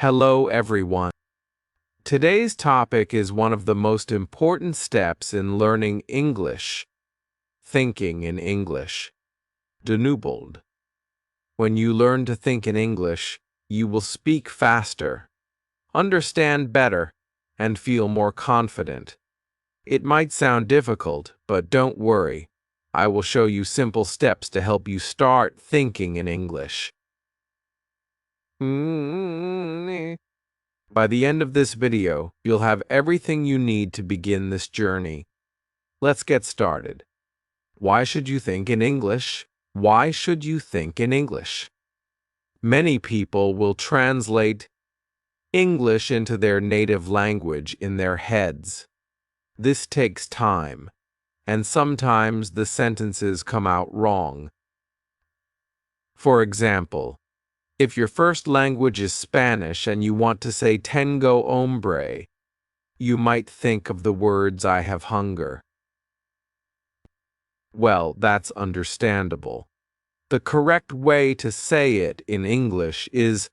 Hello, everyone. Today's topic is one of the most important steps in learning English, thinking in English. Denoubled. When you learn to think in English, you will speak faster, understand better, and feel more confident. It might sound difficult, but don't worry. I will show you simple steps to help you start thinking in English. By the end of this video, you'll have everything you need to begin this journey. Let's get started. Why should you think in English? Why should you think in English? Many people will translate English into their native language in their heads. This takes time, and sometimes the sentences come out wrong. For example, if your first language is Spanish and you want to say tengo hambre, you might think of the words I have hunger. Well, that's understandable. The correct way to say it in English is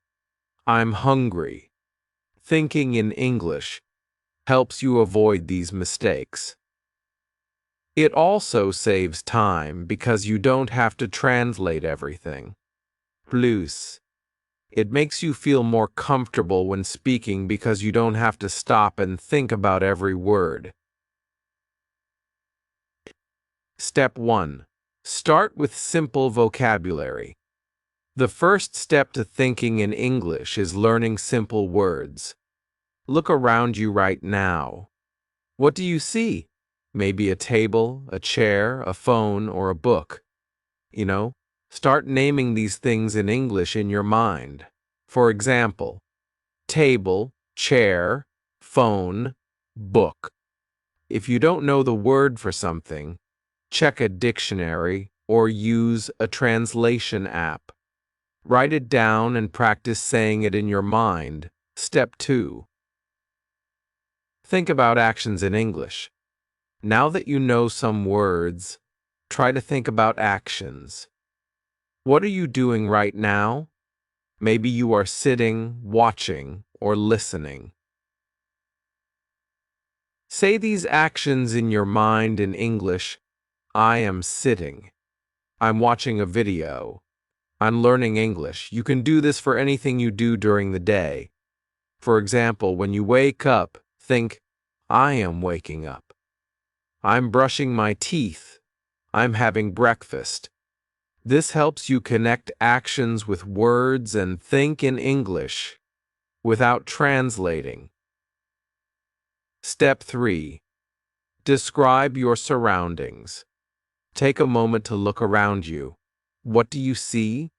I'm hungry. Thinking in English helps you avoid these mistakes. It also saves time because you don't have to translate everything. Plus, it makes you feel more comfortable when speaking because you don't have to stop and think about every word. Step 1. Start with simple vocabulary. The first step to thinking in English is learning simple words. Look around you right now. What do you see? Maybe a table, a chair, a phone, or a book. Start naming these things in English in your mind. For example, table, chair, phone, book. If you don't know the word for something, check a dictionary or use a translation app. Write it down and practice saying it in your mind. Step 2. Think about actions in English. Now that you know some words, try to think about actions. What are you doing right now? Maybe you are sitting, watching, or listening. Say these actions in your mind in English. I am sitting. I'm watching a video. I'm learning English. You can do this for anything you do during the day. For example, when you wake up, think, I am waking up. I'm brushing my teeth. I'm having breakfast. This helps you connect actions with words and think in English without translating. Step 3. Describe your surroundings. Take a moment to look around you. What do you see?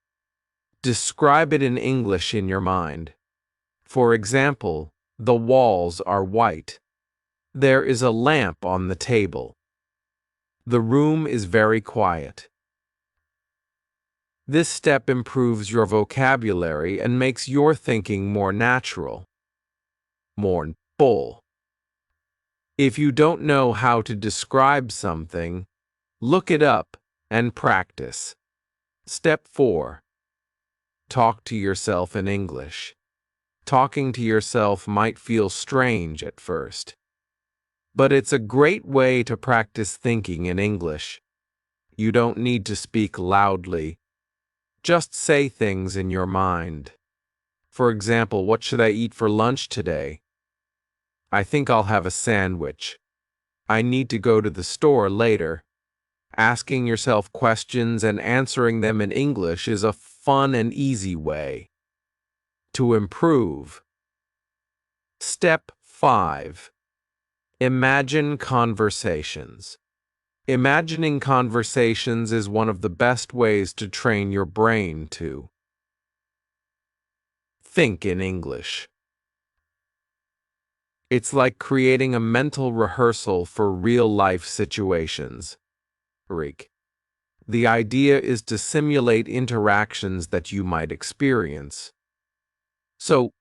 Describe it in English in your mind. For example, the walls are white. There is a lamp on the table. The room is very quiet. This step improves your vocabulary and makes your thinking more natural, more full. If you don't know how to describe something, look it up and practice. Step 4. Talk to yourself in English. Talking to yourself might feel strange at first, but it's a great way to practice thinking in English. You don't need to speak loudly. Just say things in your mind. For example, what should I eat for lunch today? I think I'll have a sandwich. I need to go to the store later. Asking yourself questions and answering them in English is a fun and easy way to improve. Step 5. Imagine conversations. Imagining conversations is one of the best ways to train your brain to think in English. It's like creating a mental rehearsal for real-life situations. The idea is to simulate interactions that you might experience. So,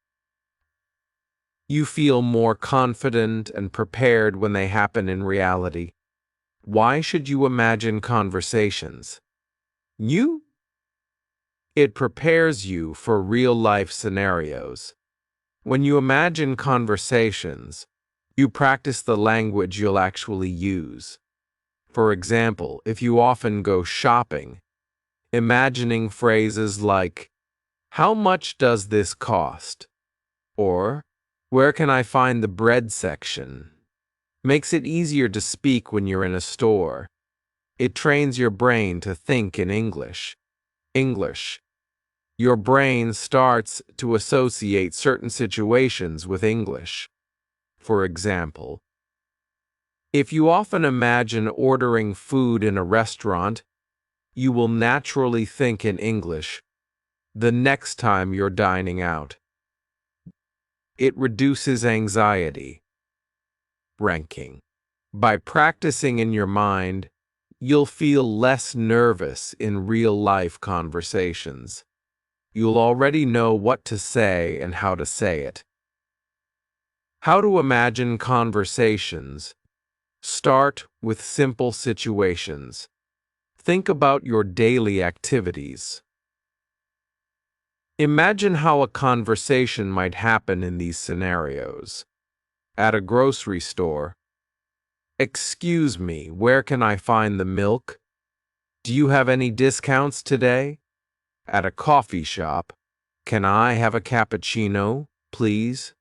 you feel more confident and prepared when they happen in reality. Why should you imagine conversations? It prepares you for real-life scenarios. When you imagine conversations, you practice the language you'll actually use. For example, if you often go shopping, imagining phrases like, "How much does this cost?" or "Where can I find the bread section?" makes it easier to speak when you're in a store. It trains your brain to think in English. Your brain starts to associate certain situations with English. For example, if you often imagine ordering food in a restaurant, you will naturally think in English the next time you're dining out. It reduces anxiety. Ranking. By practicing in your mind, you'll feel less nervous in real-life conversations. You'll already know what to say and how to say it. How to imagine conversations. Start with simple situations. Think about your daily activities. Imagine how a conversation might happen in these scenarios. At a grocery store. "Excuse me, where can I find the milk? Do you have any discounts today?" At a coffee shop. "Can I have a cappuccino, please?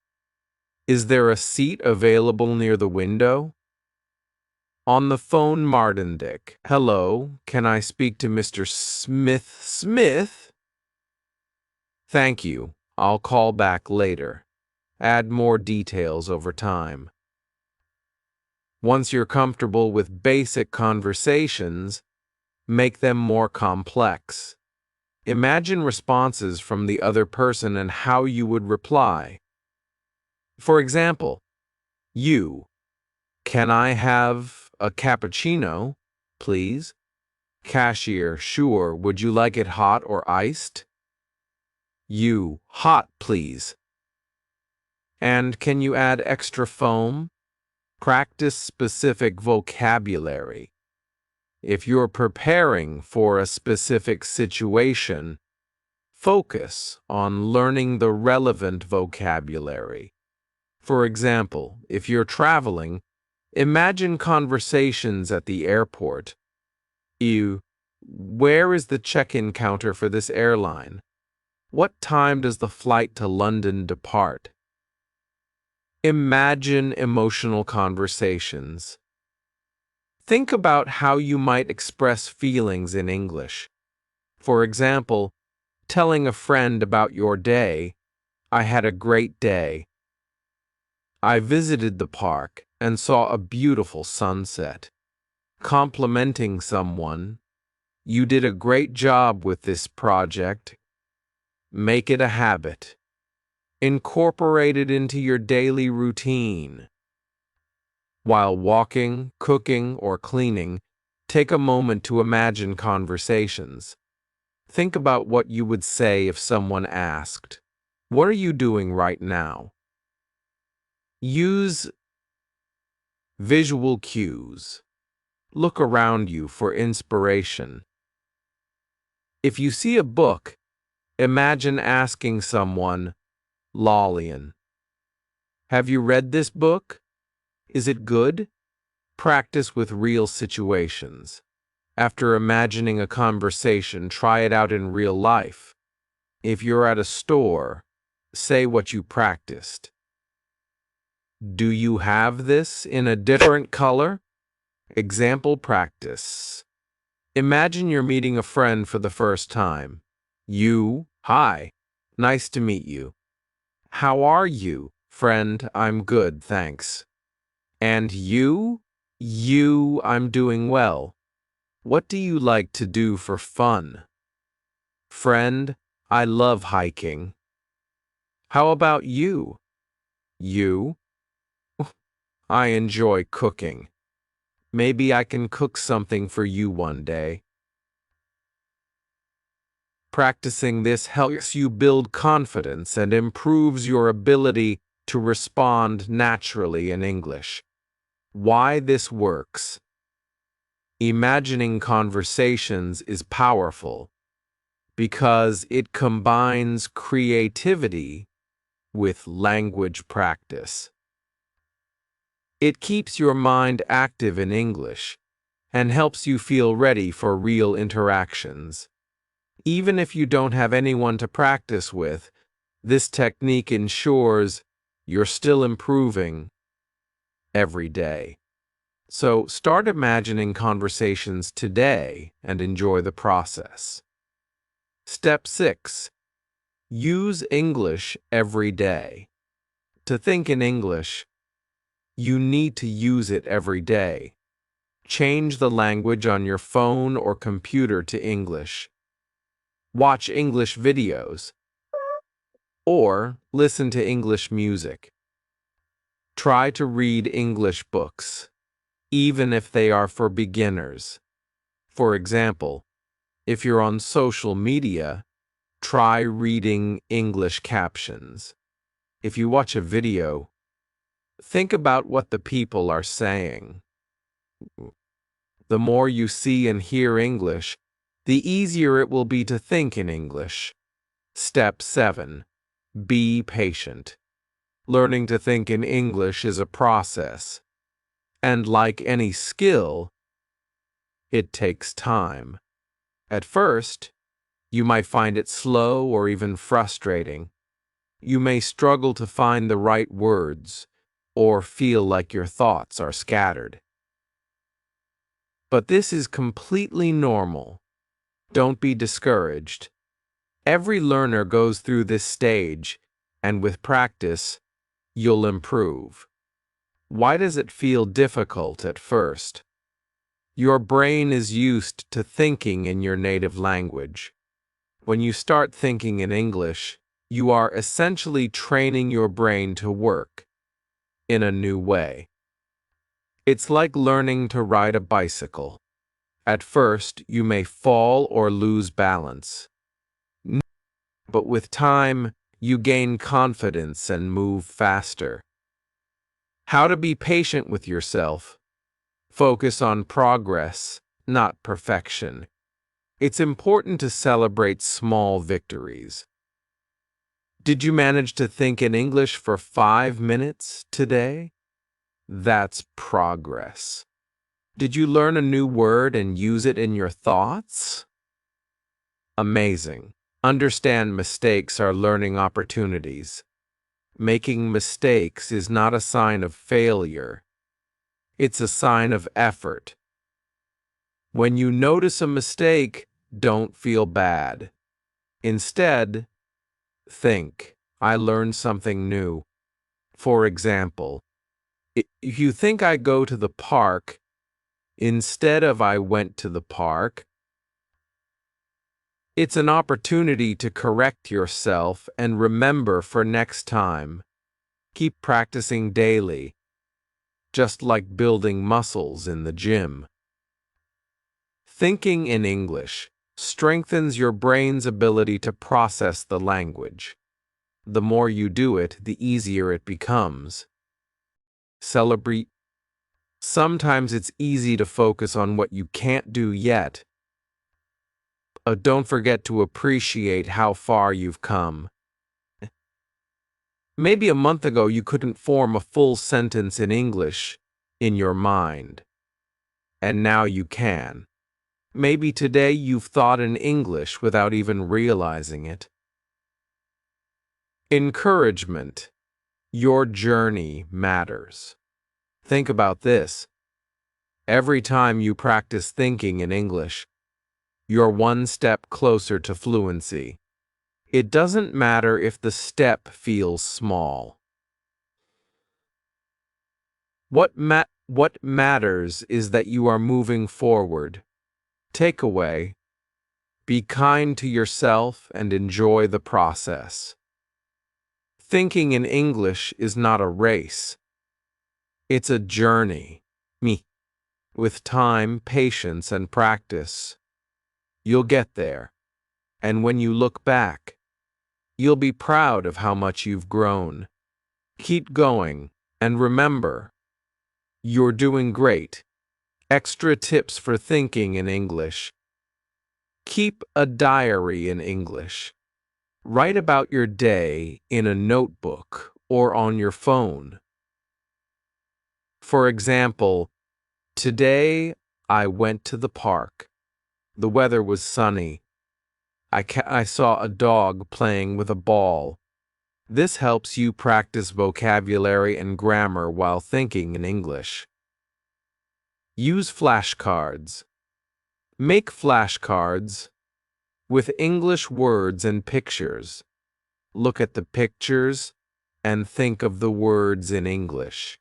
Is there a seat available near the window?" On the phone, Martindick. "Hello, can I speak to Mr. Smith? Thank you. I'll call back later." Add more details over time. Once you're comfortable with basic conversations, make them more complex. Imagine responses from the other person and how you would reply. For example, you. "Can I have a cappuccino, please?" Cashier. "Sure. Would you like it hot or iced?" You. "Hot, please." And can you add extra foam? Practice specific vocabulary. If you're preparing for a specific situation, focus on learning the relevant vocabulary. For example, if you're traveling, imagine conversations at the airport. Where is the check-in counter for this airline? What time does the flight to London depart? Imagine emotional conversations. Think about how you might express feelings in English. For example, telling a friend about your day. "I had a great day. I visited the park and saw a beautiful sunset." Complimenting someone. "You did a great job with this project." Make it a habit. Incorporate it into your daily routine. While walking, cooking, or cleaning, take a moment to imagine conversations. Think about what you would say if someone asked, "What are you doing right now?" Use visual cues. Look around you for inspiration. If you see a book, imagine asking someone, "Lolian, have you read this book? Is it good?" Practice with real situations. After imagining a conversation, try it out in real life. If you're at a store, say what you practiced. "Do you have this in a different color?" Example practice. Imagine you're meeting a friend for the first time. You. "Hi. Nice to meet you." "How are you, friend?" "I'm good, thanks." And you? "You, I'm doing well." "What do you like to do for fun?" Friend, "I love hiking." "How about you?" You? "I enjoy cooking. Maybe I can cook something for you one day." Practicing this helps you build confidence and improves your ability to respond naturally in English. Why this works. Imagining conversations is powerful because it combines creativity with language practice. It keeps your mind active in English and helps you feel ready for real interactions. Even if you don't have anyone to practice with, this technique ensures you're still improving every day. So start imagining conversations today and enjoy the process. Step 6. Use English every day. To think in English, you need to use it every day. Change the language on your phone or computer to English. Watch English videos or listen to English music. Try to read English books, even if they are for beginners. For example, if you're on social media, try reading English captions. If you watch a video, think about what the people are saying. The more you see and hear English, the easier it will be to think in English. Step 7. Be patient. Learning to think in English is a process, and like any skill, it takes time. At first, you might find it slow or even frustrating. You may struggle to find the right words or feel like your thoughts are scattered. But this is completely normal. Don't be discouraged. Every learner goes through this stage, and with practice, you'll improve. Why does it feel difficult at first? Your brain is used to thinking in your native language. When you start thinking in English, you are essentially training your brain to work in a new way. It's like learning to ride a bicycle. At first, you may fall or lose balance. But with time, you gain confidence and move faster. How to be patient with yourself. Focus on progress, not perfection. It's important to celebrate small victories. Did you manage to think in English for 5 minutes today? That's progress. Did you learn a new word and use it in your thoughts? Amazing. Understand mistakes are learning opportunities. Making mistakes is not a sign of failure. It's a sign of effort. When you notice a mistake, don't feel bad. Instead, think, I learned something new. For example, if you think I go to the park instead of I went to the park, it's an opportunity to correct yourself and remember for next time. Keep practicing daily, just like building muscles in the gym. Thinking in English strengthens your brain's ability to process the language. The more you do it, the easier it becomes. Celebrate. Sometimes it's easy to focus on what you can't do yet. Don't forget to appreciate how far you've come. Maybe a month ago you couldn't form a full sentence in English in your mind, and now you can. Maybe today you've thought in English without even realizing it. Encouragement. Your journey matters. Think about this. Every time you practice thinking in English, you're one step closer to fluency. It doesn't matter if the step feels small. What matters is that you are moving forward. Takeaway: be kind to yourself and enjoy the process. Thinking in English is not a race. It's a journey. With time, patience, and practice, you'll get there. And when you look back, you'll be proud of how much you've grown. Keep going, and remember, you're doing great. Extra tips for thinking in English. Keep a diary in English. Write about your day in a notebook or on your phone. For example, today I went to the park. The weather was sunny. I saw a dog playing with a ball. This helps you practice vocabulary and grammar while thinking in English. Use flashcards. Make flashcards with English words and pictures. Look at the pictures and think of the words in English.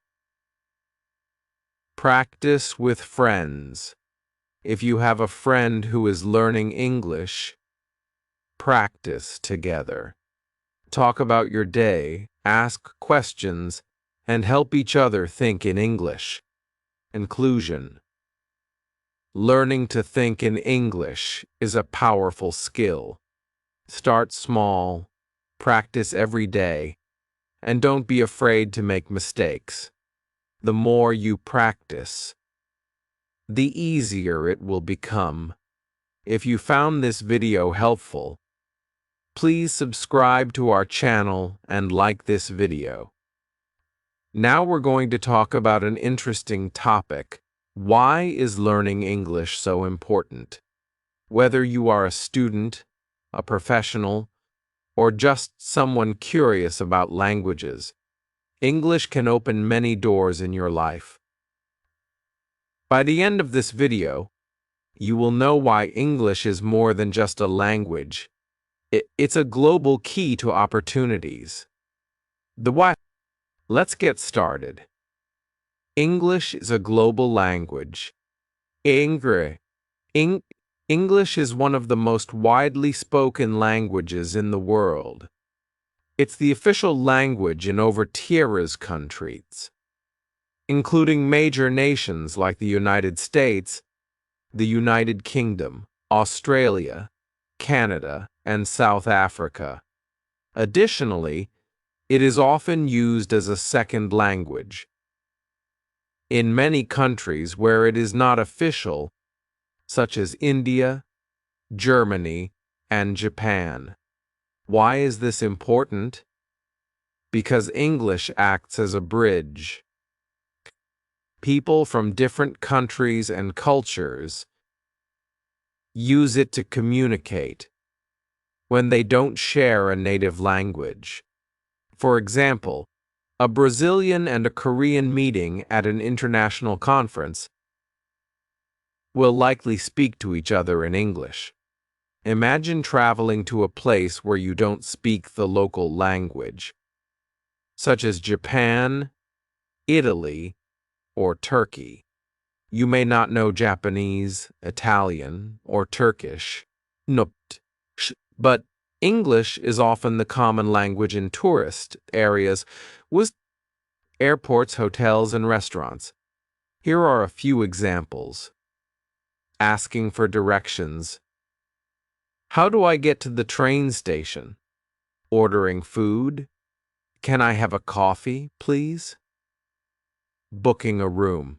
Practice with friends. If you have a friend who is learning English, practice together. Talk about your day, ask questions, and help each other think in English. Inclusion. Learning to think in English is a powerful skill. Start small, practice every day, and don't be afraid to make mistakes. The more you practice, the easier it will become. If you found this video helpful, please subscribe to our channel and like this video. Now we're going to talk about an interesting topic. Why is learning English so important? Whether you are a student, a professional, or just someone curious about languages, English can open many doors in your life. By the end of this video, you will know why English is more than just a language. It's a global key to opportunities. The why. Let's get started. English is a global language. English is one of the most widely spoken languages in the world. It's the official language in over 30 countries, including major nations like the United States, the United Kingdom, Australia, Canada, and South Africa. Additionally, it is often used as a second language. In many countries where it is not official, such as India, Germany, and Japan. Why is this important? Because English acts as a bridge. People from different countries and cultures use it to communicate when they don't share a native language. For example, a Brazilian and a Korean meeting at an international conference will likely speak to each other in English. Imagine traveling to a place where you don't speak the local language, such as Japan, Italy, or Turkey. You may not know Japanese, Italian, or Turkish, but English is often the common language in tourist areas with airports, hotels, and restaurants. Here are a few examples. Asking for directions. How do I get to the train station? Ordering food. Can I have a coffee, please? Booking a room.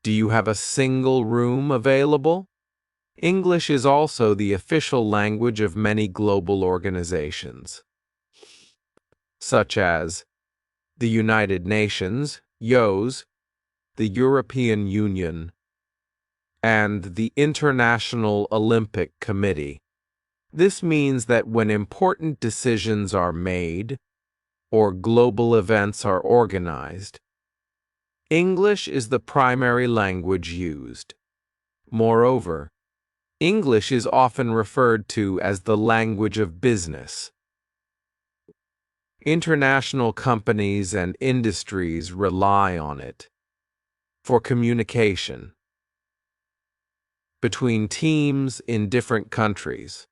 Do you have a single room available? English is also the official language of many global organizations, such as the United Nations, (YOS), the European Union, and the International Olympic Committee. This means that when important decisions are made or global events are organized, English is the primary language used. Moreover, English is often referred to as the language of business. International companies and industries rely on it for communication between teams in different countries.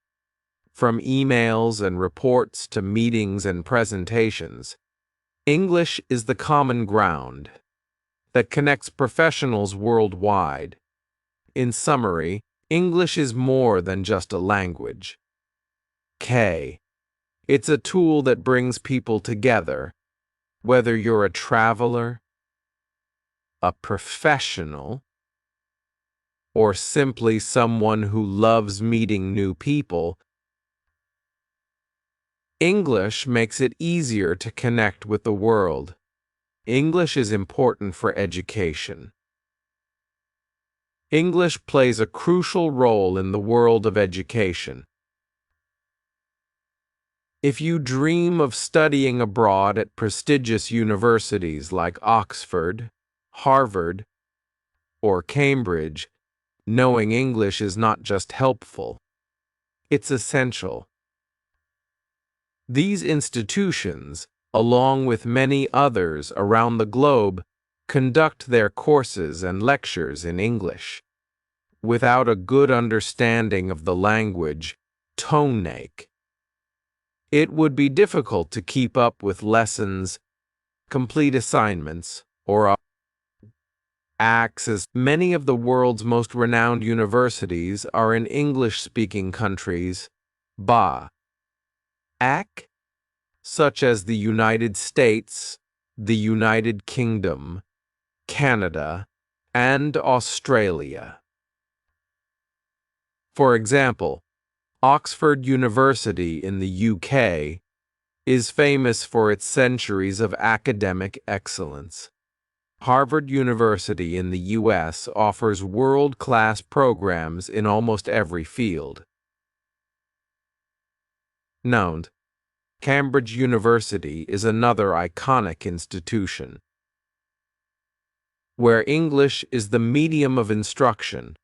From emails and reports to meetings and presentations, English is the common ground that connects professionals worldwide. In summary, English is more than just a language. It's a tool that brings people together, whether you're a traveler, a professional, or simply someone who loves meeting new people. English makes it easier to connect with the world. English is important for education. English plays a crucial role in the world of education. If you dream of studying abroad at prestigious universities like Oxford, Harvard, or Cambridge, knowing English is not just helpful, it's essential. These institutions, along with many others around the globe, conduct their courses and lectures in English. Without a good understanding of the language, it would be difficult to keep up with lessons, complete assignments, or access. Many of the world's most renowned universities are in English-speaking countries, such as the United States, the United Kingdom, Canada, and Australia. For example, Oxford University in the UK is famous for its centuries of academic excellence. Harvard University in the US offers world-class programs in almost every field. Note: Cambridge University is another iconic institution, where English is the medium of instruction.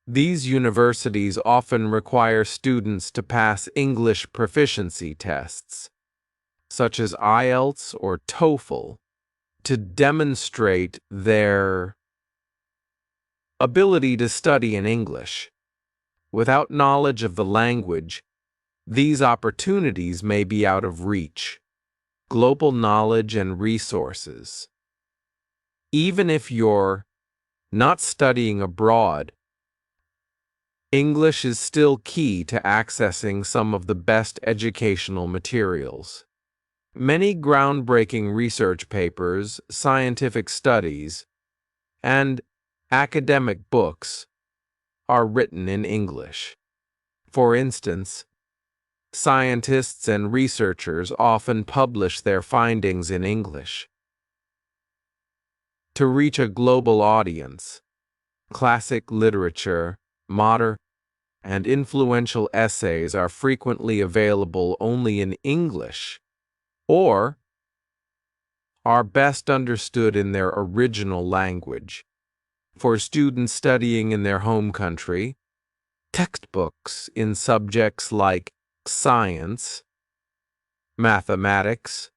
These universities often require students to pass English proficiency tests, such as IELTS or TOEFL, to demonstrate their ability to study in English. Without knowledge of the language, these opportunities may be out of reach. Global knowledge and resources. Even if you're not studying abroad, English is still key to accessing some of the best educational materials. Many groundbreaking research papers, scientific studies, and academic books are written in English. For instance, scientists and researchers often publish their findings in English. To reach a global audience, classic literature, modern, and influential essays are frequently available only in English, or are best understood in their original language. For students studying in their home country, textbooks in subjects like science, mathematics,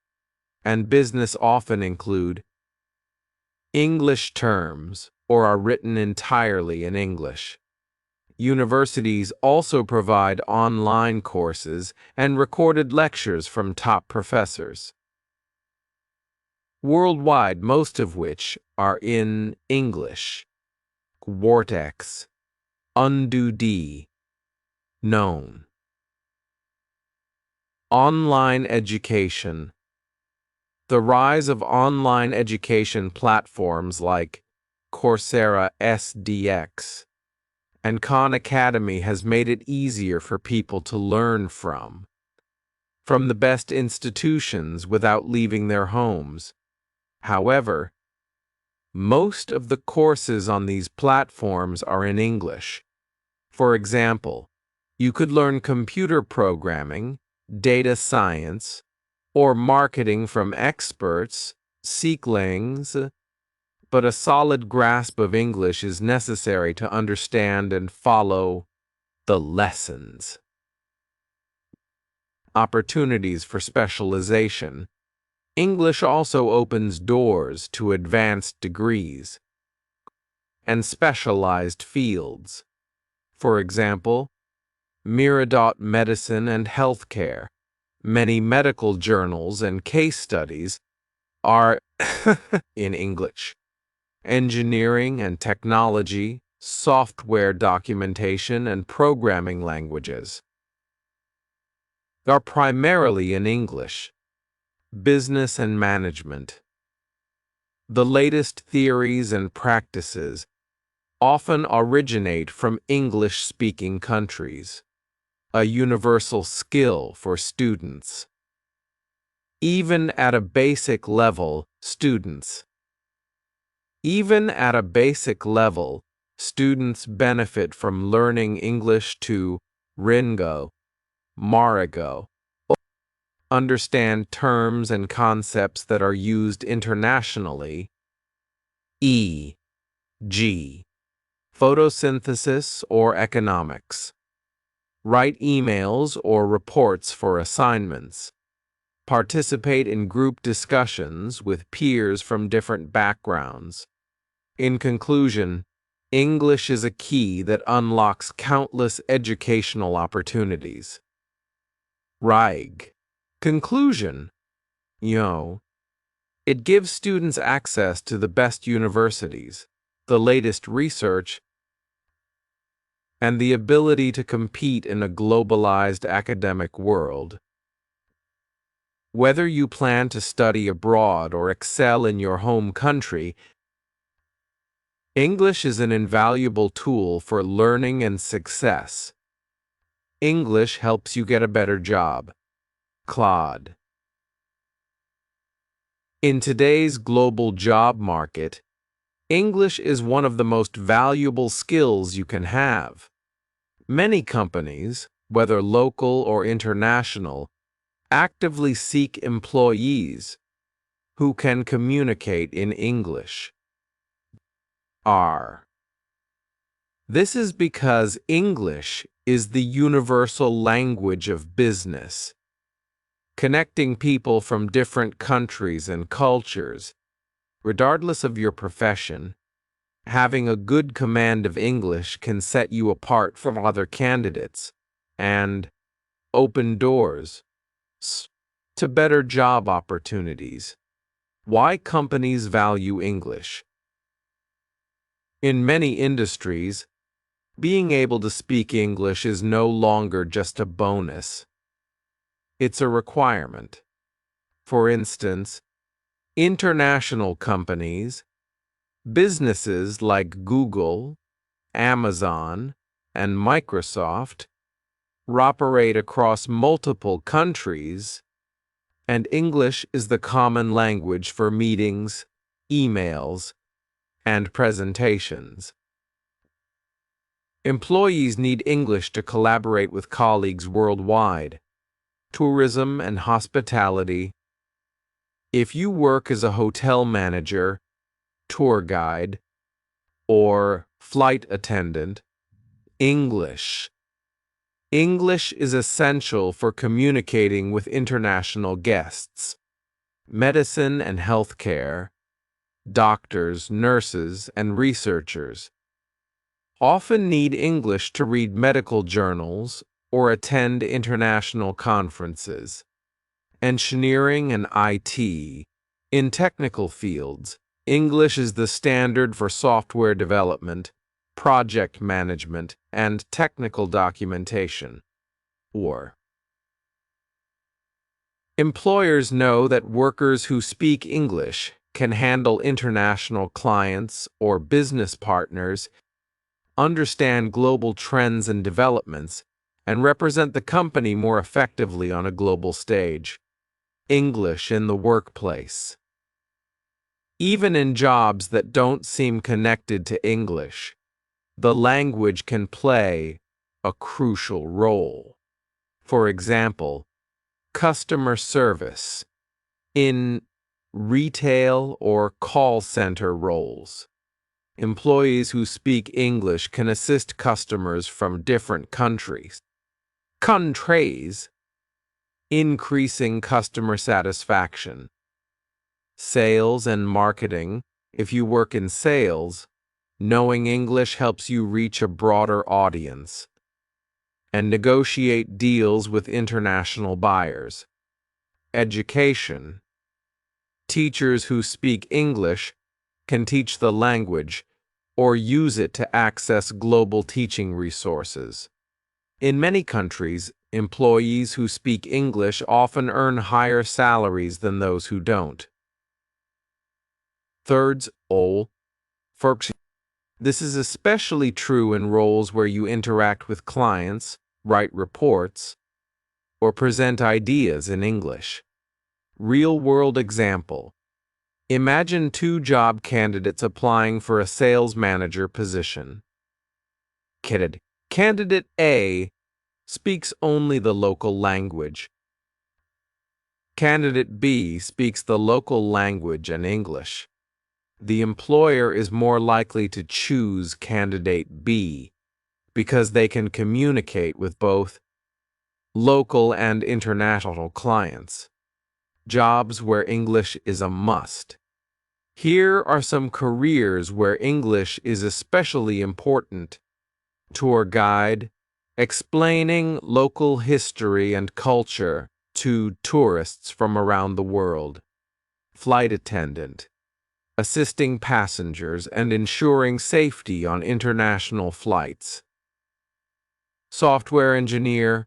and business often include English terms or are written entirely in English. Universities also provide online courses and recorded lectures from top professors worldwide, most of which are in English. Vortex, known. Online education. The rise of online education platforms like Coursera SDX and Khan Academy has made it easier for people to learn from the best institutions without leaving their homes. However, most of the courses on these platforms are in English. For example, you could learn computer programming, data science, or marketing from experts, but a solid grasp of English is necessary to understand and follow the lessons. Opportunities for specialization. English also opens doors to advanced degrees and specialized fields. For example, medicine and healthcare. Many medical journals and case studies are in English. Engineering and technology, software documentation, and programming languages are primarily in English. Business and management. The latest theories and practices often originate from English-speaking countries. a universal skill for students. Even at a basic level, students benefit from learning English to Ringo, Marigo, understand terms and concepts that are used internationally, e.g., photosynthesis or economics, write emails or reports for assignments, participate in group discussions with peers from different backgrounds. In conclusion, English is a key that unlocks countless educational opportunities. RIG. Conclusion. It gives students access to the best universities, the latest research, and the ability to compete in a globalized academic world. Whether you plan to study abroad or excel in your home country, English is an invaluable tool for learning and success. English helps you get a better job. Claude. In today's global job market, English is one of the most valuable skills you can have. Many companies, whether local or international, actively seek employees who can communicate in English. This is because English is the universal language of business, connecting people from different countries and cultures. Regardless of your profession, having a good command of English can set you apart from other candidates and open doors to better job opportunities. Why companies value English? In many industries, being able to speak English is no longer just a bonus. It's a requirement. For instance, international companies, businesses like Google, Amazon, and Microsoft operate across multiple countries, and English is the common language for meetings, emails, and presentations. Employees need English to collaborate with colleagues worldwide. Tourism and hospitality. If you work as a hotel manager, tour guide, or flight attendant, English is essential for communicating with international guests. Medicine and healthcare, doctors, nurses, and researchers often need English to read medical journals or attend international conferences. Engineering and IT. In technical fields, English is the standard for software development, project management, and technical documentation. Employers know that workers who speak English can handle international clients or business partners, understand global trends and developments, and represent the company more effectively on a global stage. English in the workplace. Even in jobs that don't seem connected to English, the language can play a crucial role. For example, customer service in retail or call center roles. Employees who speak English can assist customers from different countries, increasing customer satisfaction. Sales and marketing. If you work in sales, knowing English helps you reach a broader audience and negotiate deals with international buyers. Education. Teachers who speak English can teach the language or use it to access global teaching resources. In many countries, employees who speak English often earn higher salaries than those who don't. This is especially true in roles where you interact with clients write reports, or present ideas in English. Real-world example. Imagine two job candidates applying for a sales manager position. Candidate A speaks only the local language. Candidate B speaks the local language and English. The employer is more likely to choose candidate B because they can communicate with both local and international clients. Jobs where English is a must. Here are some careers where English is especially important. Tour guide, explaining local history and culture to tourists from around the world. Flight attendant, assisting passengers and ensuring safety on international flights. Software engineer,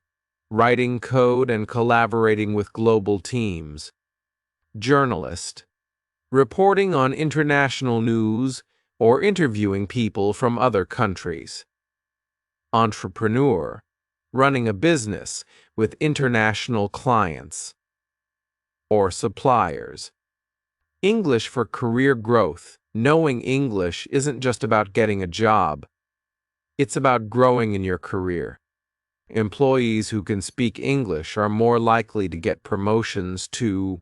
writing code and collaborating with global teams. Journalist, reporting on international news or interviewing people from other countries. Entrepreneur, running a business with international clients or suppliers. English for career growth. Knowing English isn't just about getting a job. It's about growing in your career. Employees who can speak English are more likely to get promotions to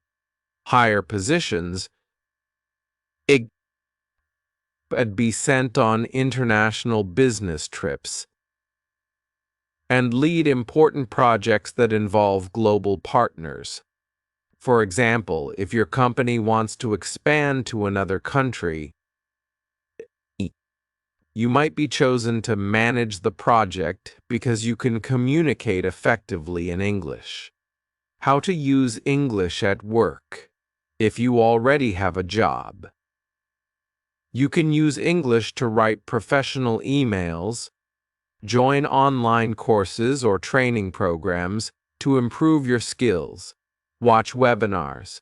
higher positions and be sent on international business trips and lead important projects that involve global partners. For example, if your company wants to expand to another country, you might be chosen to manage the project because you can communicate effectively in English. How to use English at work. If you already have a job, you can use English to write professional emails, join online courses or training programs to improve your skills, watch webinars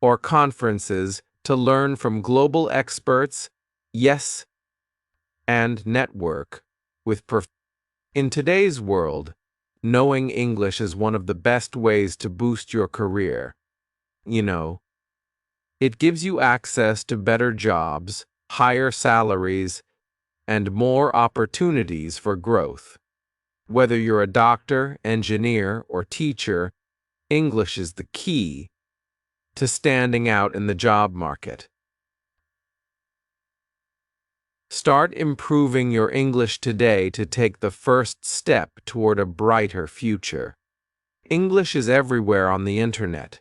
or conferences to learn from global experts, and network with In today's world, knowing English is one of the best ways to boost your career. It gives you access to better jobs, higher salaries, and more opportunities for growth. Whether you're a doctor, engineer, or teacher, English is the key to standing out in the job market. Start improving your English today to take the first step toward a brighter future. English is everywhere on the internet.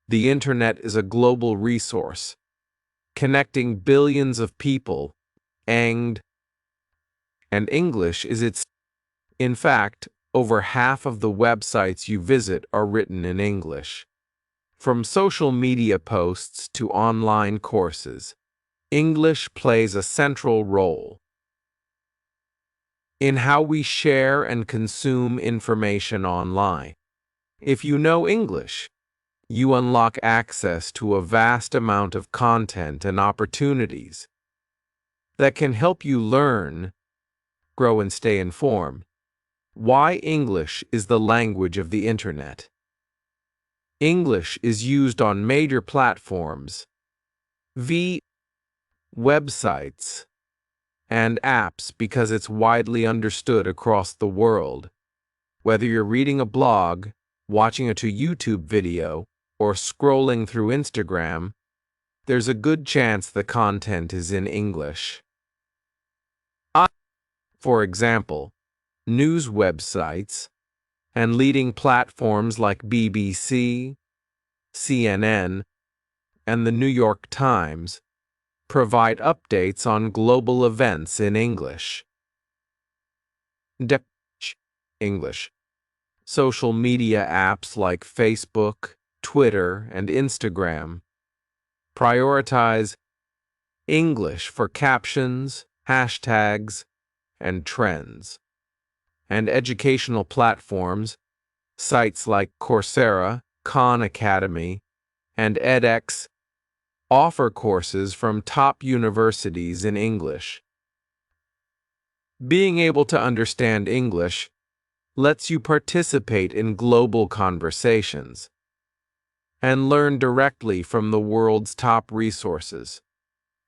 The internet is a global resource, connecting billions of people, and English is its. In fact, over half of the websites you visit are written in English. From social media posts to online courses, English plays a central role in how we share and consume information online. If you know English, you unlock access to a vast amount of content and opportunities that can help you learn, grow, and stay informed. Why English is the language of the internet. English is used on major platforms, websites, and apps because it's widely understood across the world. Whether you're reading a blog, watching a YouTube video, or scrolling through Instagram, there's a good chance the content is in English. For example, news websites and leading platforms like BBC, CNN, and the New York Times provide updates on global events in English. English. Social media apps like Facebook, Twitter, and Instagram prioritize English for captions, hashtags, and trends. And educational platforms, sites like Coursera, Khan Academy, and edX offer courses from top universities in English. Being able to understand English lets you participate in global conversations and learn directly from the world's top resources.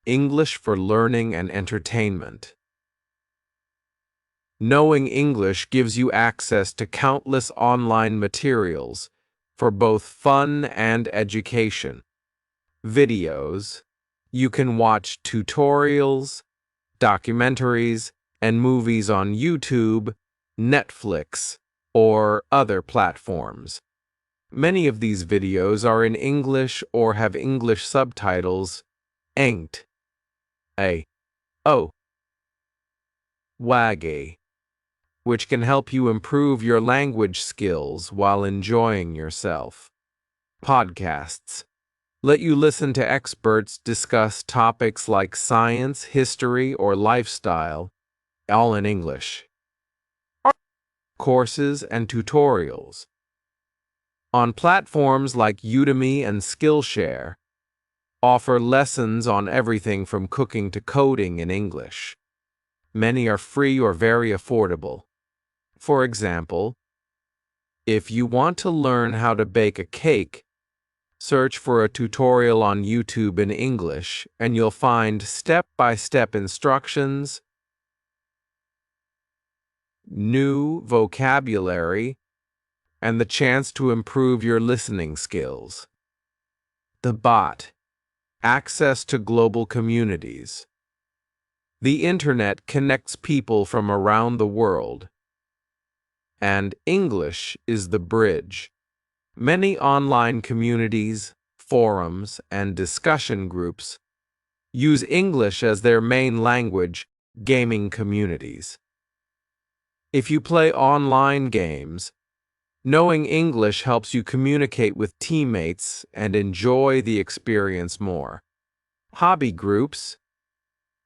English for learning and entertainment. Knowing English gives you access to countless online materials for both fun and education. Videos. You can watch tutorials, documentaries, and movies on YouTube, Netflix, or other platforms. Many of these videos are in English or have English subtitles. Engt. Waggy, which can help you improve your language skills while enjoying yourself. Podcasts let you listen to experts discuss topics like science, history, or lifestyle, all in English. Courses and tutorials. On platforms like Udemy and Skillshare, offer lessons on everything from cooking to coding in English. Many are free or very affordable. For example, if you want to learn how to bake a cake, search for a tutorial on YouTube in English and you'll find step-by-step instructions, new vocabulary, and the chance to improve your listening skills. The bot. Access to global communities. The internet connects people from around the world, and English is the bridge. Many online communities, forums, and discussion groups use English as their main language. Gaming communities. If you play online games, knowing English helps you communicate with teammates and enjoy the experience more. Hobby groups.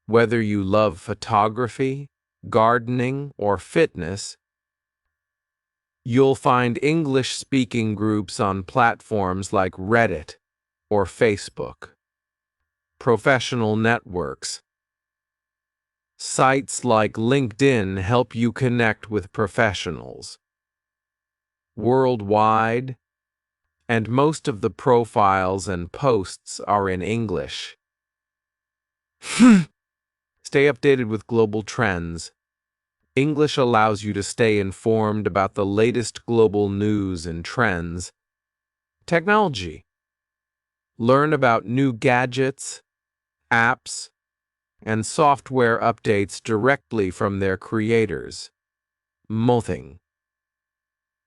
Whether you love photography, gardening, or fitness, you'll find English-speaking groups on platforms like Reddit or Facebook. Professional networks. Sites like LinkedIn help you connect with professionals worldwide, and most of the profiles and posts are in English. Stay updated with global trends. English allows you to stay informed about the latest global news and trends. Technology. Learn about new gadgets, apps, and software updates directly from their creators. Mothing.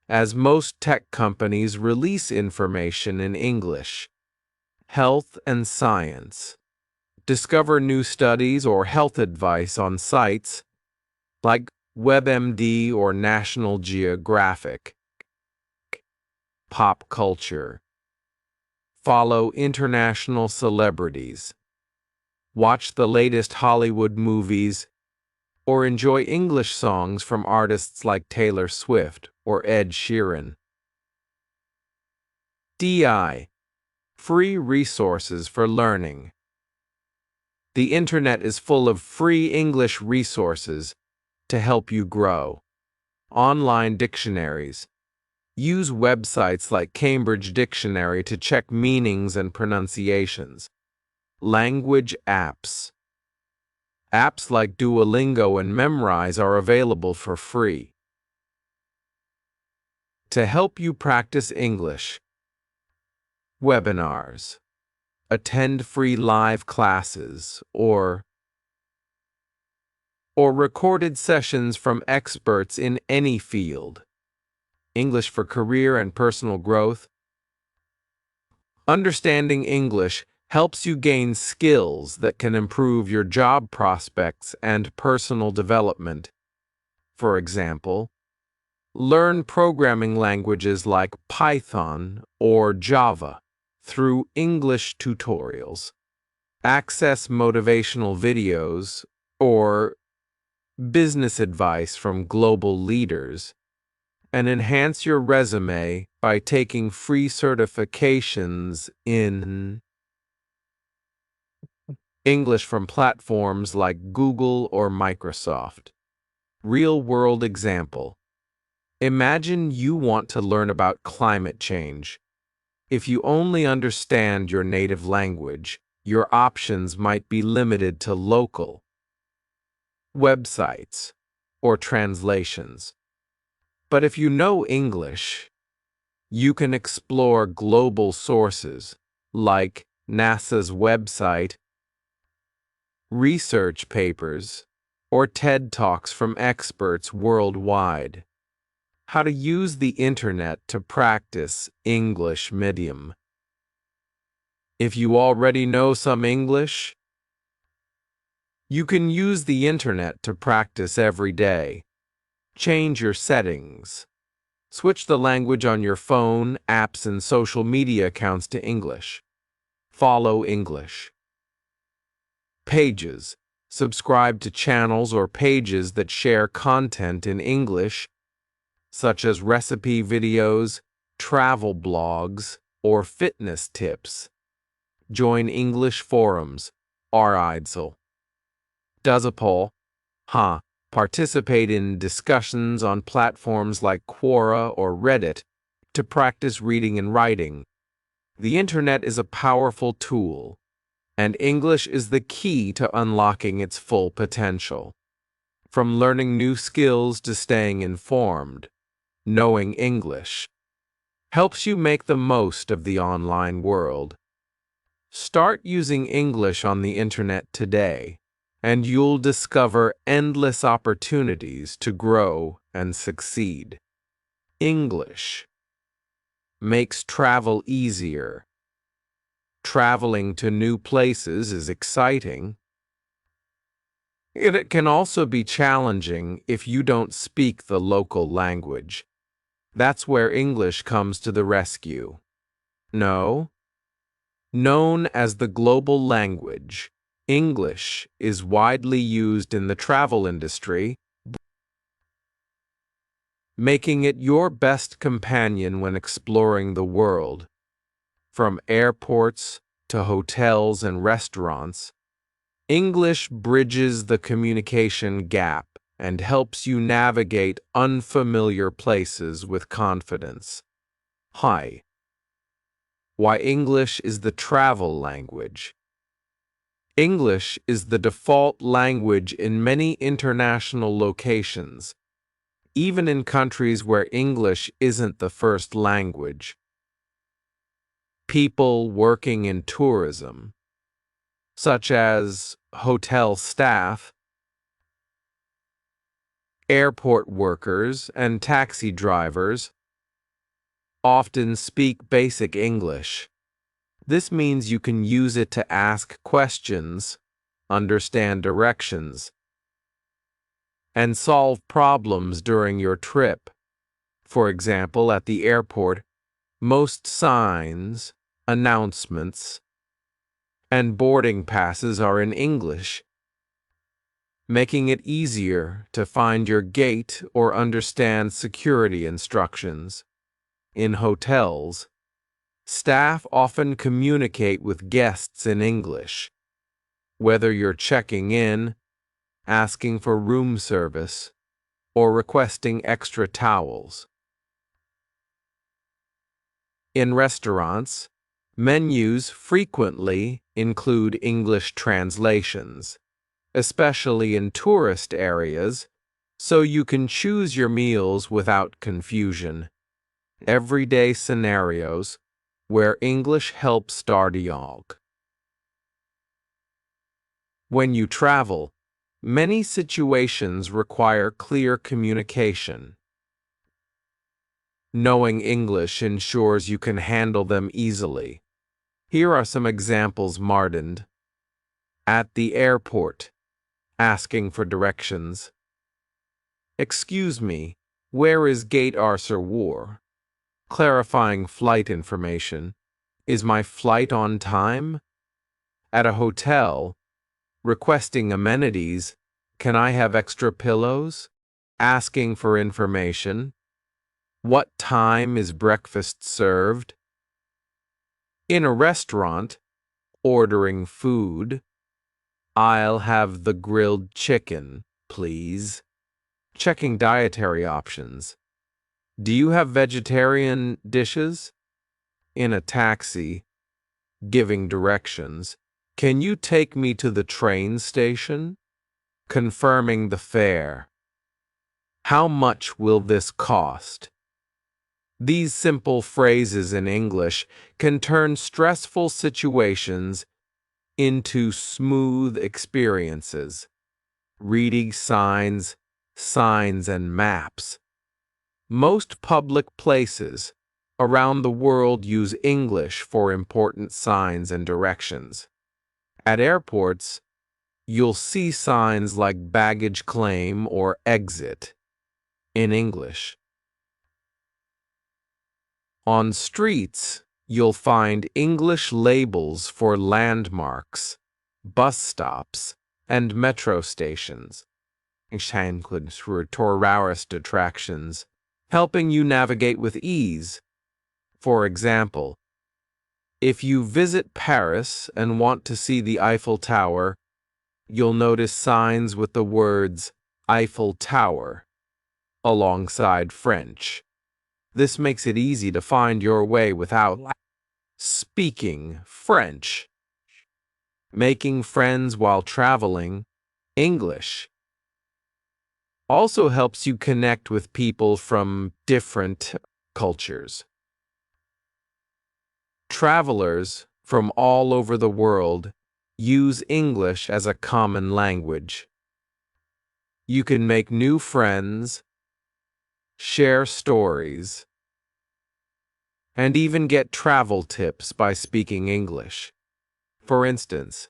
As most tech companies release information in English. Health and science. Discover new studies or health advice on sites like WebMD or National Geographic. Pop culture. Follow international celebrities. Watch the latest Hollywood movies, or enjoy English songs from artists like Taylor Swift or Ed Sheeran. DI. Free resources for learning. The internet is full of free English resources to help you grow. Online dictionaries. Use websites like Cambridge Dictionary to check meanings and pronunciations. Language apps. Apps like Duolingo and Memrise are available for free. To help you practice English. Webinars. Attend free live classes or recorded sessions from experts in any field. English for career and personal growth. Understanding English helps you gain skills that can improve your job prospects and personal development. For example, learn programming languages like Python or Java through English tutorials. Access motivational videos or business advice from global leaders, and enhance your resume by taking free certifications in English from platforms like Google or Microsoft. Real-world example. Imagine you want to learn about climate change. If you only understand your native language, your options might be limited to local websites or translations. But if you know English, you can explore global sources like NASA's website, research papers, or TED Talks from experts worldwide. How to use the internet to practice English medium. If you already know some English, you can use the internet to practice every day. Change your settings. Switch the language on your phone, apps, and social media accounts to English. Follow English. Pages. Subscribe to channels or pages that share content in English, such as recipe videos, travel blogs, or fitness tips. Join English forums, RIDSL. Dazapol, participate in discussions on platforms like Quora or Reddit to practice reading and writing. The internet is a powerful tool, and English is the key to unlocking its full potential. From learning new skills to staying informed, knowing English helps you make the most of the online world. Start using English on the internet today, and you'll discover endless opportunities to grow and succeed. English makes travel easier. Traveling to new places is exciting. It can also be challenging if you don't speak the local language. That's where English comes to the rescue. No? Known as the global language, English is widely used in the travel industry, making it your best companion when exploring the world. From airports to hotels and restaurants, English bridges the communication gap and helps you navigate unfamiliar places with confidence. Hi. Why English is the travel language. English is the default language in many international locations, even in countries where English isn't the first language. People working in tourism, such as hotel staff, airport workers, and taxi drivers, often speak basic English. This means you can use it to ask questions, understand directions, and solve problems during your trip. For example, at the airport, most signs, announcements, and boarding passes are in English, making it easier to find your gate or understand security instructions. In hotels, staff often communicate with guests in English, whether you're checking in, asking for room service, or requesting extra towels. In restaurants, menus frequently include English translations, especially in tourist areas, so you can choose your meals without confusion. Everyday scenarios where English helps dialogue. When you travel, many situations require clear communication. Knowing English ensures you can handle them easily. Here are some examples. Mardand. At the airport, asking for directions. Excuse me, where is Gate Arthur War? Clarifying flight information. Is my flight on time? At a hotel, requesting amenities. Can I have extra pillows? Asking for information. What time is breakfast served? In a restaurant, ordering food. I'll have the grilled chicken, please. Checking dietary options. Do you have vegetarian dishes? In a taxi, giving directions. Can you take me to the train station? Confirming the fare. How much will this cost? These simple phrases in English can turn stressful situations into smooth experiences. Reading signs and maps. Most public places around the world use English for important signs and directions. At airports, you'll see signs like baggage claim or exit in English. On streets, you'll find English labels for landmarks, bus stops, and metro stations. Includes tourist attractions, helping you navigate with ease. For example, if you visit Paris and want to see the Eiffel Tower, you'll notice signs with the words Eiffel Tower alongside French. This makes it easy to find your way without speaking French. Making friends while traveling, English also helps you connect with people from different cultures. Travelers from all over the world use English as a common language. You can make new friends, share stories, and even get travel tips by speaking English. For instance,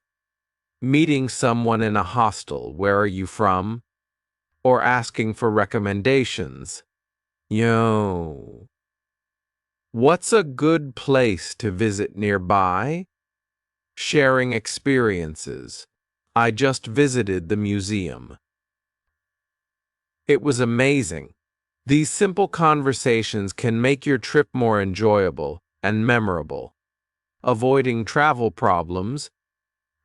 meeting someone in a hostel, "Where are you from?" or asking for recommendations. Yo, what's a good place to visit nearby? Sharing experiences. I just visited the museum. It was amazing. These simple conversations can make your trip more enjoyable and memorable. Avoiding travel problems.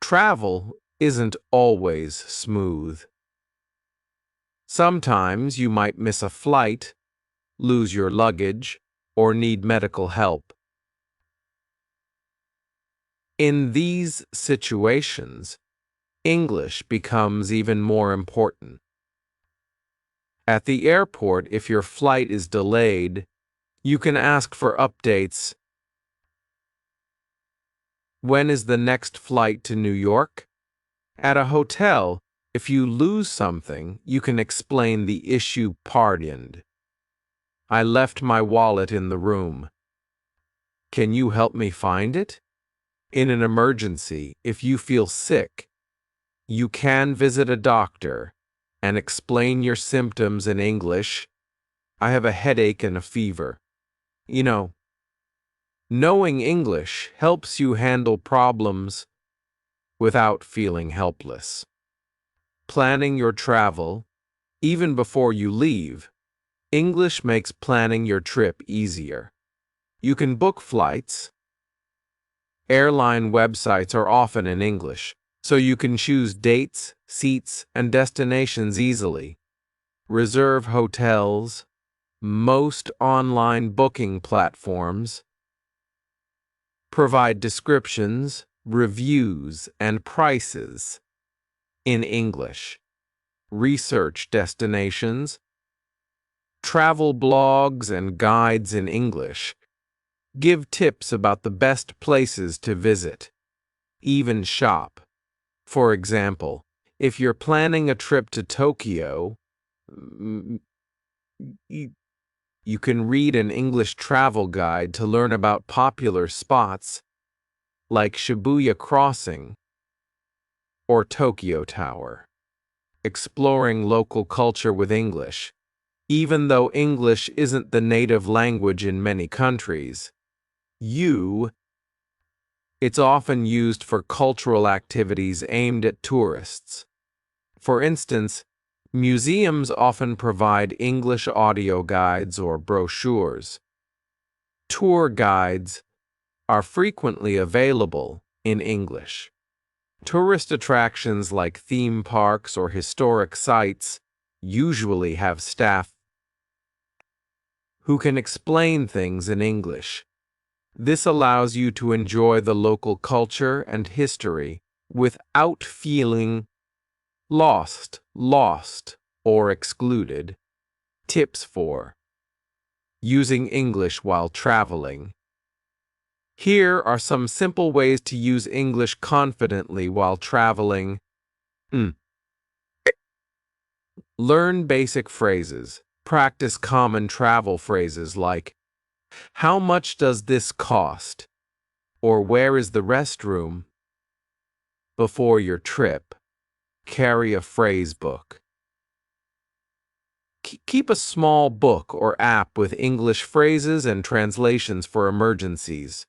Travel isn't always smooth. Sometimes you might miss a flight, lose your luggage, or need medical help. In these situations, English becomes even more important. At the airport, if your flight is delayed, you can ask for updates. When is the next flight to New York? At a hotel, if you lose something, you can explain the issue. Pardoned. I left my wallet in the room. Can you help me find it? In an emergency, if you feel sick, you can visit a doctor and explain your symptoms in English. I have a headache and a fever. Knowing English helps you handle problems without feeling helpless. Planning your travel, even before you leave, English makes planning your trip easier. You can book flights. Airline websites are often in English, so you can choose dates, seats, and destinations easily. Reserve hotels. Most online booking platforms provide descriptions, reviews, and prices in English. Research destinations. Travel blogs and guides in English give tips about the best places to visit. Even shop. For example, if you're planning a trip to Tokyo, you can read an English travel guide to learn about popular spots like Shibuya Crossing or Tokyo Tower. Exploring local culture with English. Even though English isn't the native language in many countries, it's often used for cultural activities aimed at tourists. For instance, museums often provide English audio guides or brochures. Tour guides are frequently available in English. Tourist attractions like theme parks or historic sites usually have staff who can explain things in English. This allows you to enjoy the local culture and history without feeling lost, or excluded. Tips for using English while traveling. Here are some simple ways to use English confidently while traveling. Learn basic phrases. Practice common travel phrases like, "How much does this cost?" or "Where is the restroom?" Before your trip, carry a phrase book. Keep a small book or app with English phrases and translations for emergencies.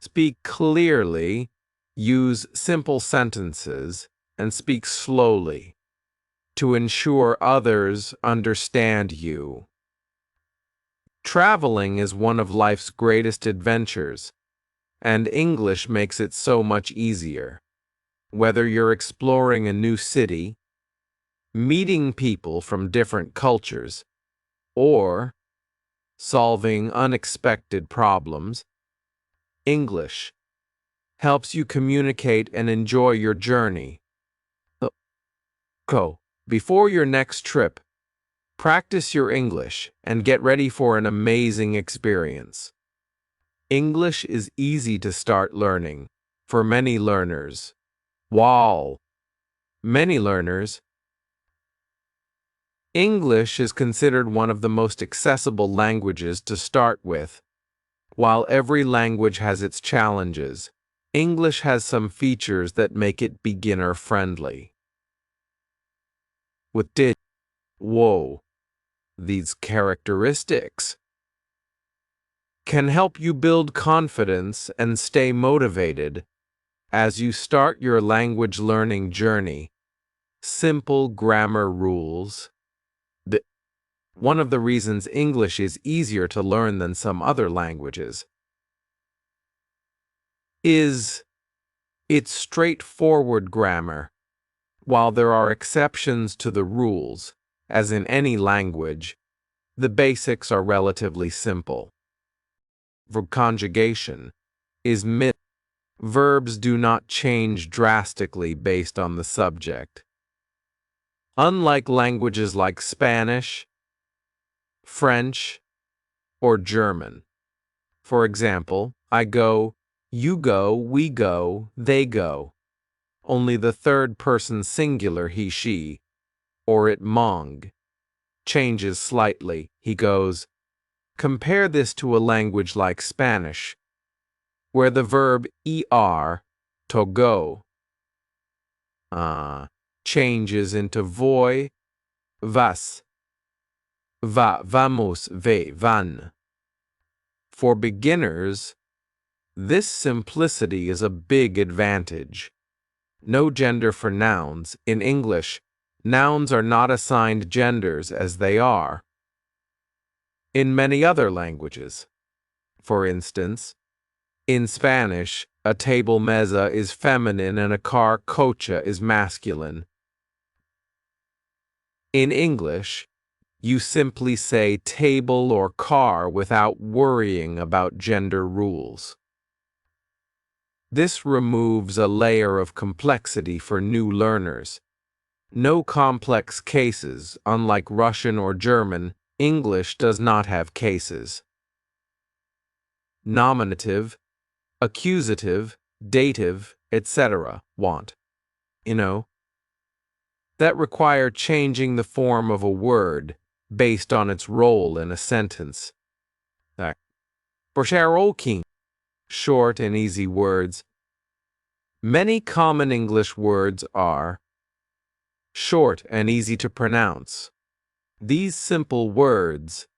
Speak clearly, use simple sentences, and speak slowly to ensure others understand you. Traveling is one of life's greatest adventures, and English makes it so much easier. Whether you're exploring a new city, meeting people from different cultures, or solving unexpected problems, English helps you communicate and enjoy your journey. Before your next trip, practice your English and get ready for an amazing experience. English is easy to start learning for many learners. While many learners, English is considered one of the most accessible languages to start with. While every language has its challenges, English has some features that make it beginner-friendly. These characteristics can help you build confidence and stay motivated as you start your language learning journey. Simple grammar rules. One of the reasons English is easier to learn than some other languages is its straightforward grammar. While there are exceptions to the rules, as in any language, the basics are relatively simple. Verb conjugation is verbs do not change drastically based on the subject. Unlike languages like Spanish, French, or German. For example, I go, you go, we go, they go. Only the third person singular he, she, or it mong, changes slightly. He goes. Compare this to a language like Spanish, where the verb to go, changes into voy, vas, va, vamos, ve, van. For beginners, this simplicity is a big advantage. No gender for nouns. In English, nouns are not assigned genders as they are in many other languages. For instance, in Spanish, a table mesa is feminine and a car coche is masculine. In English, you simply say table or car without worrying about gender rules. This removes a layer of complexity for new learners. No complex cases. Unlike Russian or German, English does not have cases. Nominative, accusative, dative, etc. That require changing the form of a word based on its role in a sentence. Short and easy words. Many common English words are short and easy to pronounce. These simple words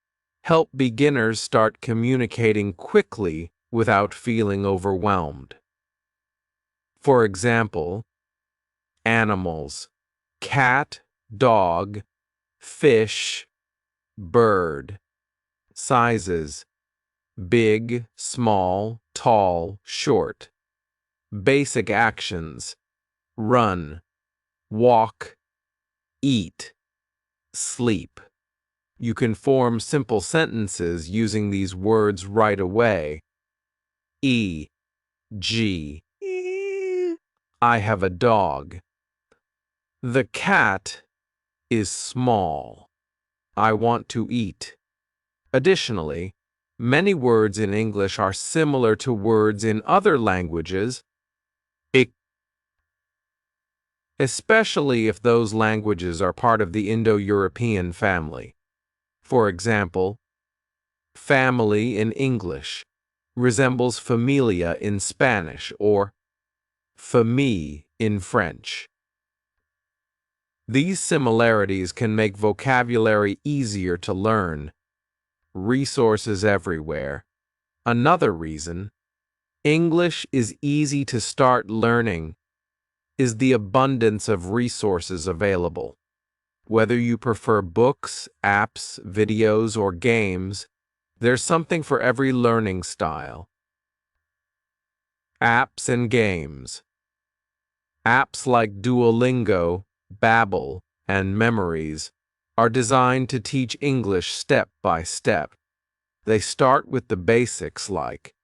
help beginners start communicating quickly without feeling overwhelmed. For example, animals: cat, dog, fish, bird. Sizes: big, small, tall, short. Basic actions: run, walk, eat, sleep. You can form simple sentences using these words right away. E.g., I have a dog. The cat is small. I want to eat. Additionally, many words in English are similar to words in other languages, especially if those languages are part of the Indo-European family. For example, family in English resembles familia in Spanish or famille in French. These similarities can make vocabulary easier to learn. Resources everywhere. Another reason English is easy to start learning is the abundance of resources available. Whether you prefer books, apps, videos, or games, there's something for every learning style. Apps and games. Apps like Duolingo, Babbel, and Memories are designed to teach English step by step. They start with the basics like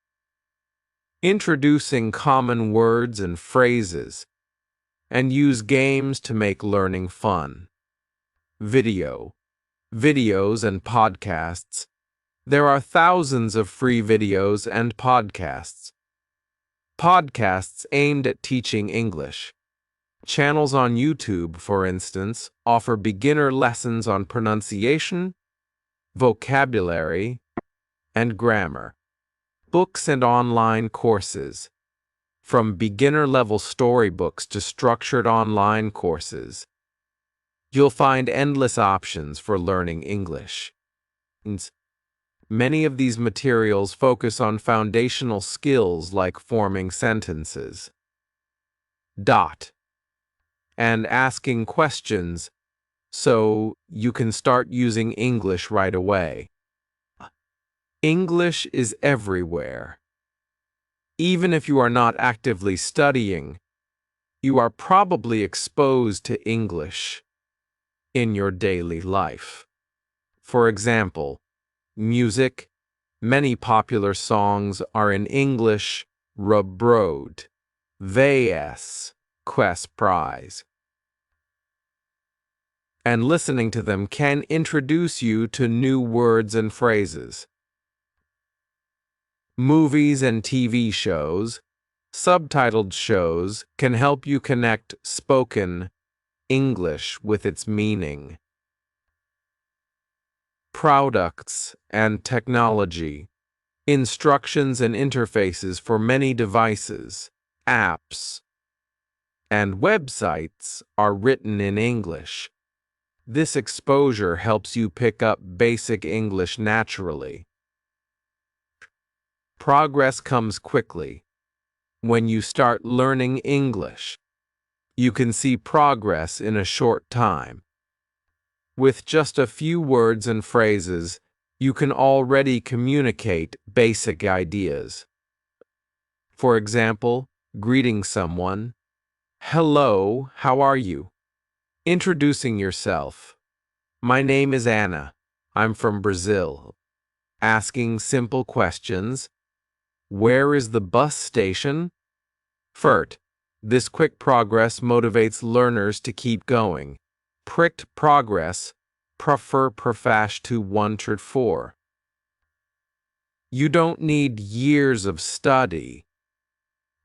introducing common words and phrases, and use games to make learning fun. Videos and podcasts. There are thousands of free videos and podcasts. Podcasts aimed at teaching English. Channels on YouTube, for instance, offer beginner lessons on pronunciation, vocabulary, and grammar. Books and online courses. From beginner-level storybooks to structured online courses, you'll find endless options for learning English. Many of these materials focus on foundational skills like forming sentences, and asking questions so you can start using English right away. English is everywhere. Even if you are not actively studying, you are probably exposed to English in your daily life. For example, music. Many popular songs are in English, Road, VS, Quest Prize. And listening to them can introduce you to new words and phrases. Movies and TV shows, subtitled shows, can help you connect spoken English with its meaning. Products and technology. Instructions and interfaces for many devices, apps, and websites are written in English. This exposure helps you pick up basic English naturally. Progress comes quickly. When you start learning English, you can see progress in a short time. With just a few words and phrases, you can already communicate basic ideas. For example, greeting someone, "Hello, how are you?" Introducing yourself, "My name is Anna. I'm from Brazil." Asking simple questions, "Where is the bus station?" This quick progress motivates learners to keep going. Pricked progress, prefer perfash to 1-4. You don't need years of study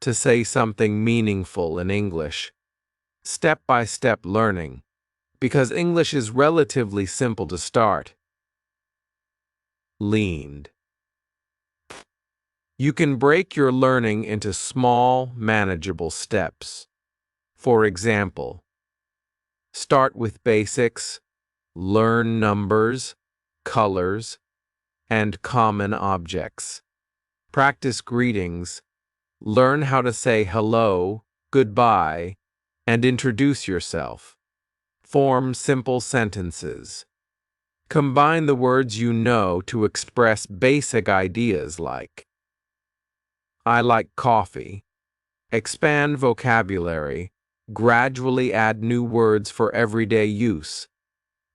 to say something meaningful in English. Step-by-step learning, because English is relatively simple to start. Leaned. You can break your learning into small, manageable steps. For example, start with basics, learn numbers, colors, and common objects. Practice greetings, learn how to say hello, goodbye, and introduce yourself. Form simple sentences. Combine the words you know to express basic ideas like, "I like coffee." Expand vocabulary. Gradually add new words for everyday use,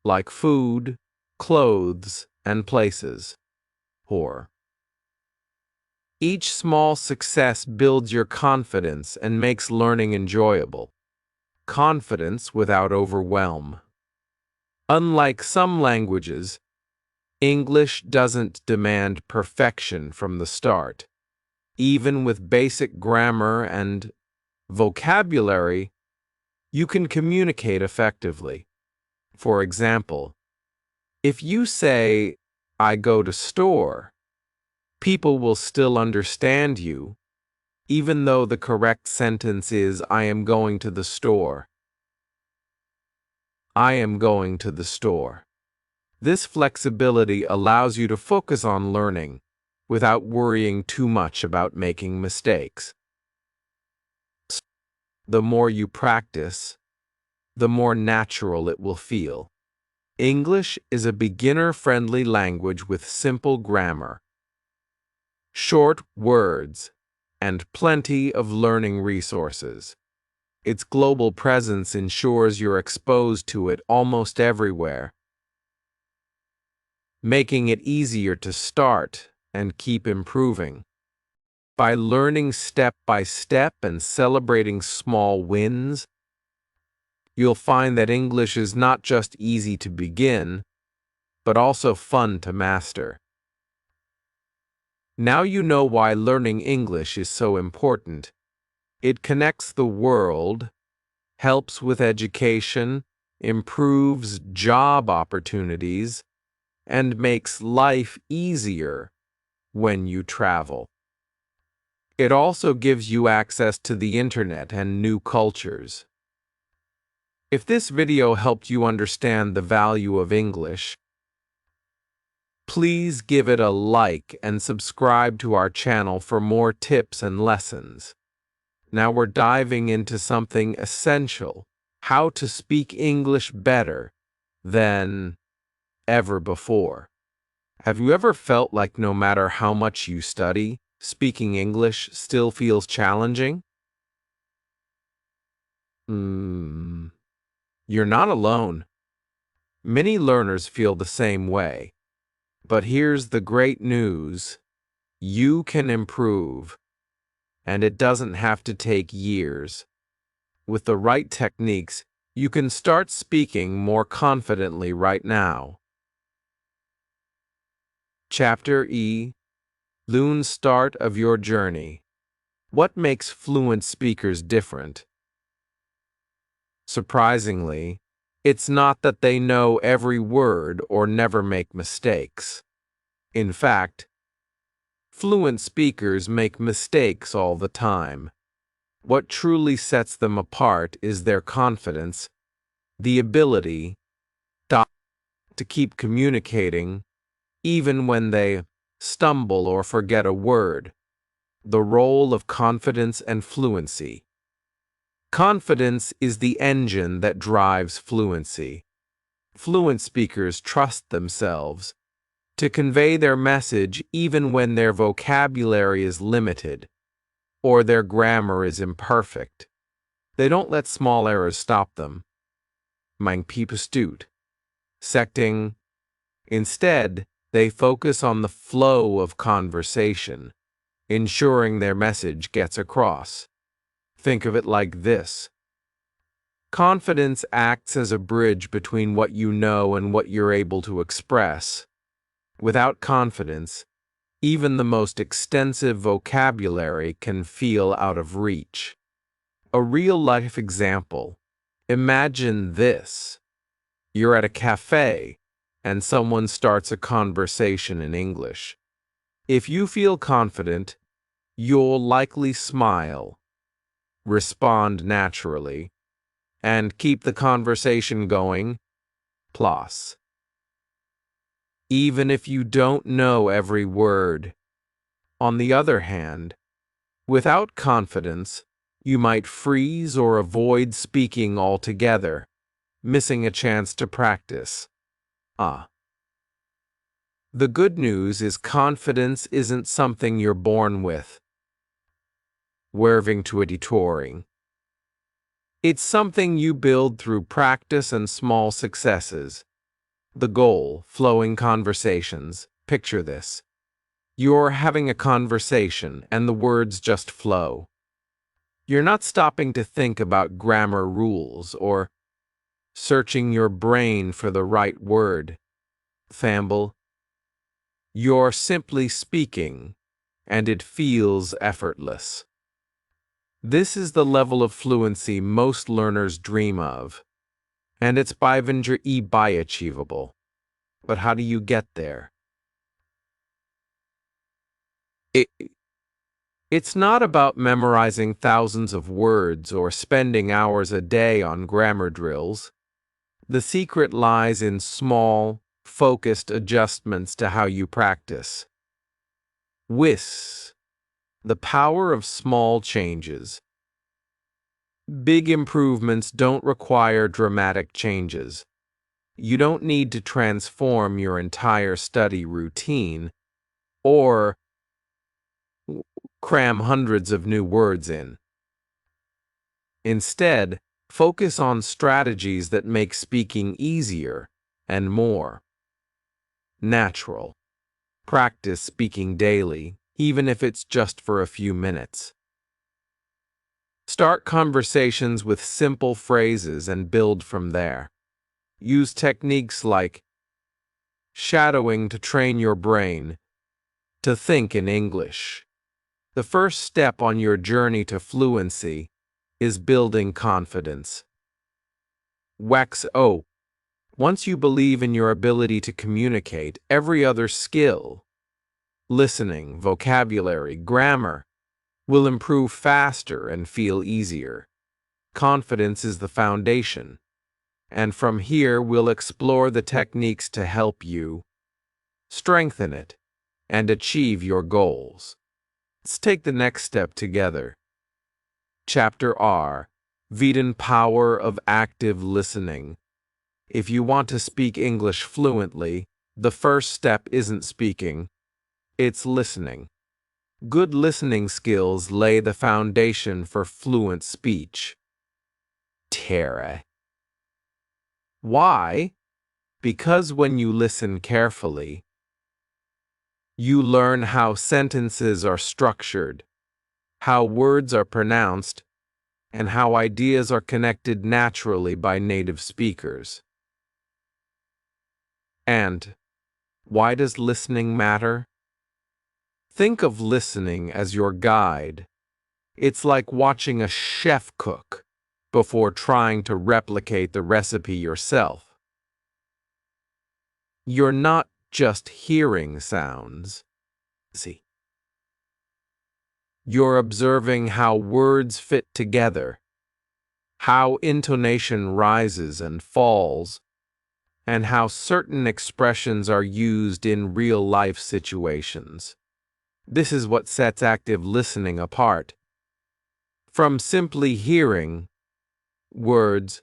like food, clothes, and places. Or each small success builds your confidence and makes learning enjoyable. Confidence without overwhelm. Unlike some languages, English doesn't demand perfection from the start. Even with basic grammar and vocabulary, you can communicate effectively. For example, if you say, "I go to store," people will still understand you, even though the correct sentence is, "I am going to the store." I am going to the store. This flexibility allows you to focus on learning without worrying too much about making mistakes. The more you practice, the more natural it will feel. English is a beginner-friendly language with simple grammar, short words, and plenty of learning resources. Its global presence ensures you're exposed to it almost everywhere, making it easier to start and keep improving. By learning step by step and celebrating small wins, you'll find that English is not just easy to begin, but also fun to master. Now you know why learning English is so important. It connects the world, helps with education, improves job opportunities, and makes life easier when you travel. It also gives you access to the internet and new cultures. If this video helped you understand the value of English, please give it a like and subscribe to our channel for more tips and lessons. Now we're diving into something essential: how to speak English better than ever before. Have you ever felt like no matter how much you study, speaking English still feels challenging? You're not alone. Many learners feel the same way. But here's the great news: you can improve, and it doesn't have to take years. With the right techniques, you can start speaking more confidently right now. Chapter E: Fluent Start of Your Journey. What makes fluent speakers different? Surprisingly, it's not that they know every word or never make mistakes. In fact, fluent speakers make mistakes all the time. What truly sets them apart is their confidence, the ability to keep communicating even when they stumble or forget a word. The role of confidence and fluency. Confidence is the engine that drives fluency. Fluent speakers trust themselves to convey their message even when their vocabulary is limited or their grammar is imperfect. They don't let small errors stop them. Mang peep astute. Secting. Instead, they focus on the flow of conversation, ensuring their message gets across. Think of it like this: confidence acts as a bridge between what you know and what you're able to express. Without confidence, even the most extensive vocabulary can feel out of reach. A real-life example. Imagine this. You're at a cafe, and someone starts a conversation in English. If you feel confident, you'll likely smile, respond naturally, and keep the conversation going. Plus, even if you don't know every word. On the other hand, without confidence, you might freeze or avoid speaking altogether, missing a chance to practice. The good news is confidence isn't something you're born with, werving to a detouring. It's something you build through practice and small successes. The goal, flowing conversations. Picture this. You're having a conversation and the words just flow. You're not stopping to think about grammar rules or searching your brain for the right word. Famble. You're simply speaking, and it feels effortless. This is the level of fluency most learners dream of, and it's by achievable. But how do you get there? It's not about memorizing thousands of words or spending hours a day on grammar drills. The secret lies in small, focused adjustments to how you practice. The power of small changes. Big improvements don't require dramatic changes. You don't need to transform your entire study routine or cram hundreds of new words in. Instead, focus on strategies that make speaking easier and more natural. Practice speaking daily, even if it's just for a few minutes. Start conversations with simple phrases and build from there. Use techniques like shadowing to train your brain to think in English. The first step on your journey to fluency is building confidence. Once you believe in your ability to communicate, every other skill, listening, vocabulary, grammar, will improve faster and feel easier. Confidence is the foundation, and from here we'll explore the techniques to help you strengthen it and achieve your goals. Let's take the next step together. Chapter R. Veden Power of Active Listening. If you want to speak English fluently, the first step isn't speaking, it's listening. Good listening skills lay the foundation for fluent speech. Why? Because when you listen carefully, you learn how sentences are structured, how words are pronounced, and how ideas are connected naturally by native speakers. And why does listening matter? Think of listening as your guide. It's like watching a chef cook before trying to replicate the recipe yourself. You're not just hearing sounds. You're observing how words fit together, how intonation rises and falls, and how certain expressions are used in real-life situations. This is what sets active listening apart from simply hearing words.